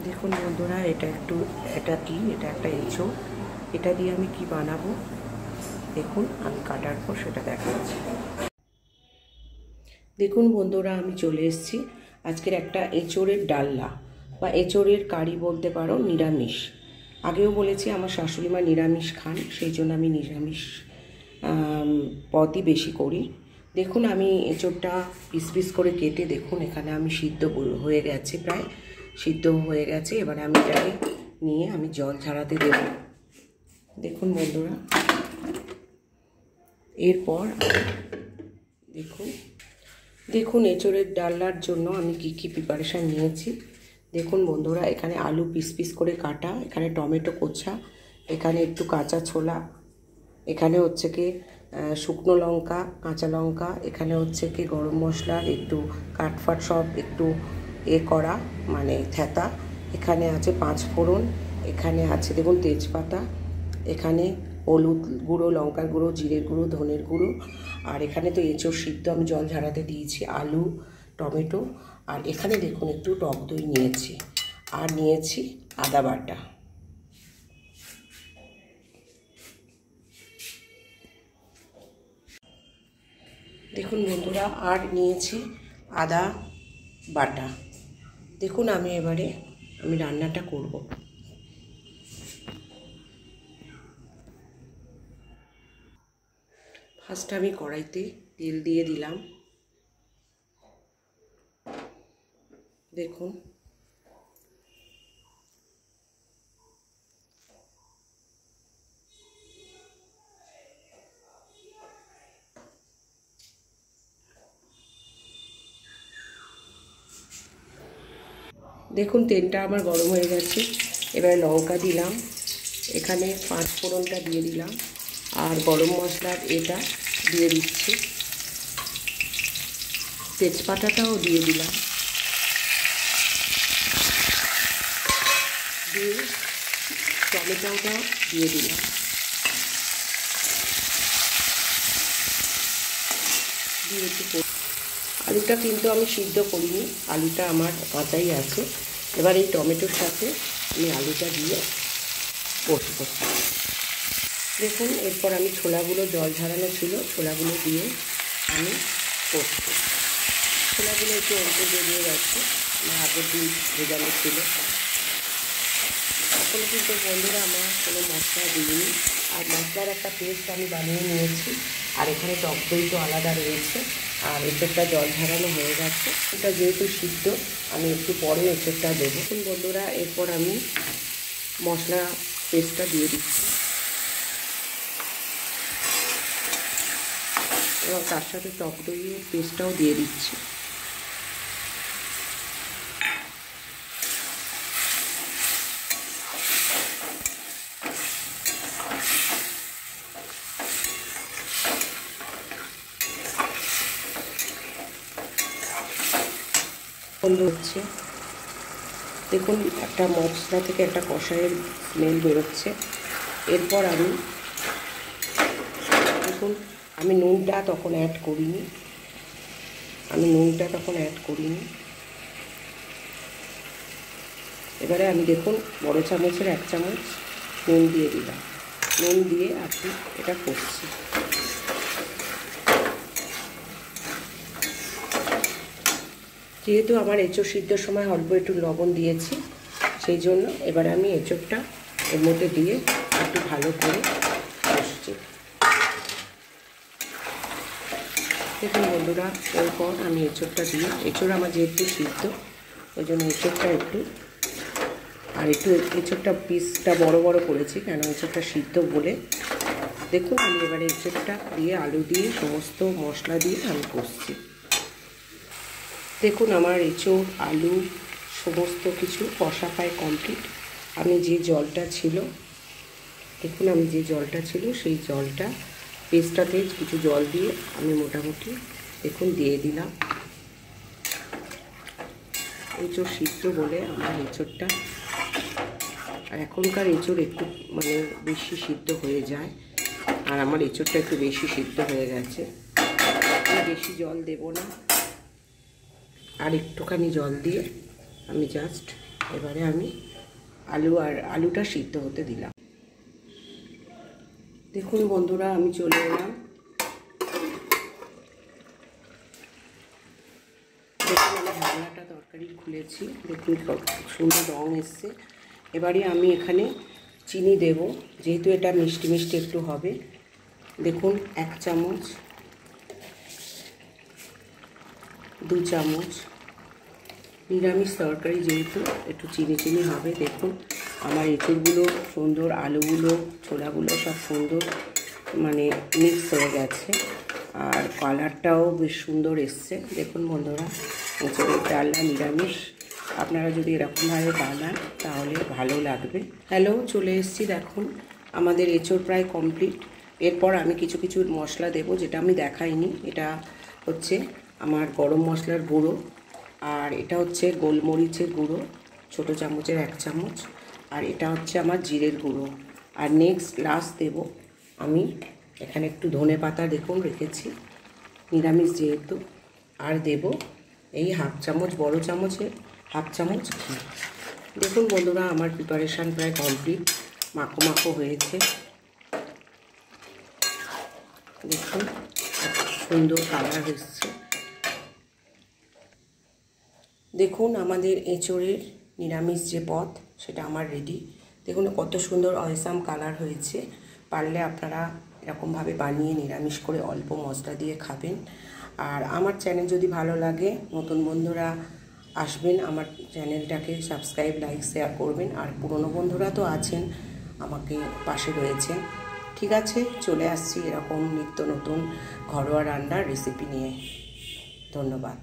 দেখুন বন্ধুরা, এটা কি, এটা একটা এঁচোড়। এটা দিয়ে আমি কি বানাবো দেখুন, আমি কাটার পর সেটা দেখাচ্ছি। দেখুন বন্ধুরা, আমি চলে এসেছি আজকের একটা এঁচোড়ের ডালনা বা এঁচোড়ের কারি বলতে পারো, নিরামিষ। আগেও বলেছি আমার শাশুড়ি মা নিরামিষ খান, সেই জন্য আমি নিরামিষ পদই বেশি করি। দেখুন আমি এঁচোড়টা পিস পিস করে কেটে, দেখুন এখানে আমি সিদ্ধ হয়ে গেছে, প্রায় সিদ্ধ হয়ে গেছে। এবারে আমি এটাকে নিয়ে আমি জল ঝরাতে দেব। দেখুন বন্ধুরা, এরপর দেখুন এঁচোড়ের ডালনার জন্য আমি কি প্রিপারেশান নিয়েছি। দেখুন বন্ধুরা, এখানে আলু পিস পিস করে কাটা, এখানে টমেটো কোচা, এখানে একটু কাঁচা ছোলা, এখানে হচ্ছে কি শুকনো লঙ্কা, কাঁচা লঙ্কা, এখানে হচ্ছে কি গরম মশলার একটু কাটফাট সব একটু করা, মানে থেতা, এখানে আছে 5 ফোড়ন, এখানে আছে দেখুন তেজপাতা, এখানে হলুদ গুঁড়ো, লঙ্কার গুঁড়ো, জিরের গুঁড়ো, ধনের গুঁড়ো, আর এখানে তো এঁচোড় সিদ্ধ আমি জল ঝরাতে দিয়েছি, আলু, টমেটো, আর এখানে দেখুন একটু টক দই নিয়েছি, আর নিয়েছি আদা বাটা। দেখুন বন্ধুরা, আর নিয়েছি আদা বাটা। দেখুন আমি রান্নাটা করব। ফার্স্ট আমি কড়াইতে তেল দিয়ে দিলাম। দেখুন দেখুন তেলটা আমার গরম হয়ে গেছে। এবারে লঙ্কা দিলাম, এখানে 5 ফোড়নটা দিয়ে দিলাম, আর গরম মশলার এটা দিয়ে দিচ্ছি, তেজপাতাটাও দিয়ে দিলাম, দিয়ে টমেটোটাও দিয়ে দিলাম, দিয়ে একটু আলুটা কিন্তু আমি সিদ্ধ করিনি, আলুটা আমার কাঁচাই আছে। এবার এই টমেটোর সাথে আমি আলুটা দিয়ে কষবো। দেখুন এরপর আমি ছোলাগুলো জল ঝরানো ছিল, ছোলাগুলো দিয়ে আমি কষবো। ছোলাগুলো একটু অল্প বেরিয়ে গেছে, আমার আগের দিন ভেজানো ছিল। এখনও কিন্তু বন্ধুরা আমার কোনো মশলা দিইনি, আর মশলার একটা পেস্ট আমি বানিয়ে নিয়েছি, আর এখানে টক দই তো আলাদা রয়েছে, আর এঁচোড়টা জল ঝরানো হয়ে গেছে। এটা যেহেতু সিদ্ধ, আমি একটু পরে এঁচোড়টা দেবো। দেখুন বন্ধুরা, এরপর আমি মশলা পেস্টটা দিয়ে দিচ্ছি, এবং তার সাথে টক দইয়ের পেস্টটাও দিয়ে দিচ্ছি। বন্ধ হচ্ছে, দেখুন একটা মশলা থেকে একটা কষায়ের স্মেল বেরোচ্ছে। এরপর দেখুন আমি নুনটা তখন অ্যাড করিনি, এবারে আমি দেখুন বড় চামচের 1 চামচ নুন দিয়ে দিলাম, নুন দিয়ে আপনি এটা করছি। যেহেতু আমার এঁচোড় সিদ্ধর সময় অল্প একটু লবণ দিয়েছি, সেই জন্য এবারে আমি এঁচোড়টা এর মধ্যে দিয়ে একটু ভালো করে কষছি। দেখুন বন্ধুরা, এরপর আমি এঁচোড়টা দিয়ে, এঁচোড় আমার যেহেতু সিদ্ধ ওই জন্য এঁচোড়টা একটু এঁচোড়টা পিসটা বড় বড় করেছি, কেন এঁচোড়টা সিদ্ধ বলে। দেখুন আমি এবারে এঁচোড়টা দিয়ে আলু দিয়ে সমস্ত মশলা দিয়ে আমি কষছি। দেখুন আমার এঁচোড় আলু সমস্ত কিছু কষা প্রায় কমপ্লিট। আমি যে জলটা ছিল সেই জলটা পেস্টটাতে কিছু জল দিয়ে আমি মোটামুটি দেখুন দিয়ে দিলাম। এঁচোড় সিদ্ধ বলে আমার এঁচোড়টা, আর এখনকার এঁচোড় একটু মানে বেশি সিদ্ধ হয়ে যায়, আর আমার এঁচোড়টা একটু বেশি সিদ্ধ হয়ে গেছে। আমি বেশি জল দেব না, আর একটুখানি জল দিয়ে আমি জাস্ট এবারে আমি আলুটা সিদ্ধ হতে দিলাম। দেখুন বন্ধুরা, আমি চলে এলাম। দেখুন আমি ঢাকনাটা তরকারি খুলেছি, দেখুন সুন্দর রং এসছে। এবারে আমি এখানে চিনি দেব, যেহেতু এটা মিষ্টি মিষ্টি একটু হবে। দেখুন 1 চামচ, 2 চামচ, নিরামিষ তরকারি যেহেতু একটু চিনি চিনি হবে। দেখুন আমার এঁচড়গুলো সুন্দর, আলুগুলো ছোলাগুলো সব সুন্দর মানে মিক্স হয়ে গেছে, আর কালারটাও বেশ সুন্দর এসছে। দেখুন বন্ধুরা, এঁচড়ের ডালনা নিরামিষ আপনারা যদি এরকমভাবে বানান তাহলে ভালো লাগবে। হ্যালো, চলে এসেছি। দেখুন আমাদের এঁচড় প্রায় কমপ্লিট। এরপর আমি কিছু কিছু মশলা দেব, যেটা আমি দেখাইনি। এটা হচ্ছে আমার গরম মশলার গুঁড়ো, আর এটা হচ্ছে গোলমরিচের গুঁড়ো ছোটো চামচের 1 চামচ, আর এটা হচ্ছে আমার জিরের গুঁড়ো। আর নেক্সট লাস্ট দেব আমি এখানে একটু ধনে পাতা দেখুন রেখেছি, নিরামিষ যেহেতু। আর দেব এই 1/2 চামচ, বড় চামচের 1/2 চামচ ঘি। দেখুন বন্ধুরা, আমার প্রিপারেশান প্রায় কমপ্লিট, মাখো মাখো হয়েছে। দেখুন সুন্দর কালার এসছে। দেখুন আমাদের এঁচড়ের নিরামিষ যে পদ সেটা আমার রেডি। দেখুন কত সুন্দর অয়েসাম কালার হয়েছে। পারলে আপনারা এরকমভাবে বানিয়ে নিরামিষ করে অল্প মশলা দিয়ে খাবেন। আর আমার চ্যানেল যদি ভালো লাগে, নতুন বন্ধুরা আসবেন, আমার চ্যানেলটাকে সাবস্ক্রাইব, লাইক, শেয়ার করবেন। আর পুরনো বন্ধুরা তো আছেন, আমাকে পাশে রয়েছেন। ঠিক আছে, চলে আসছি এরকম নিত্য নতুন ঘরোয়া রান্নার রেসিপি নিয়ে। ধন্যবাদ।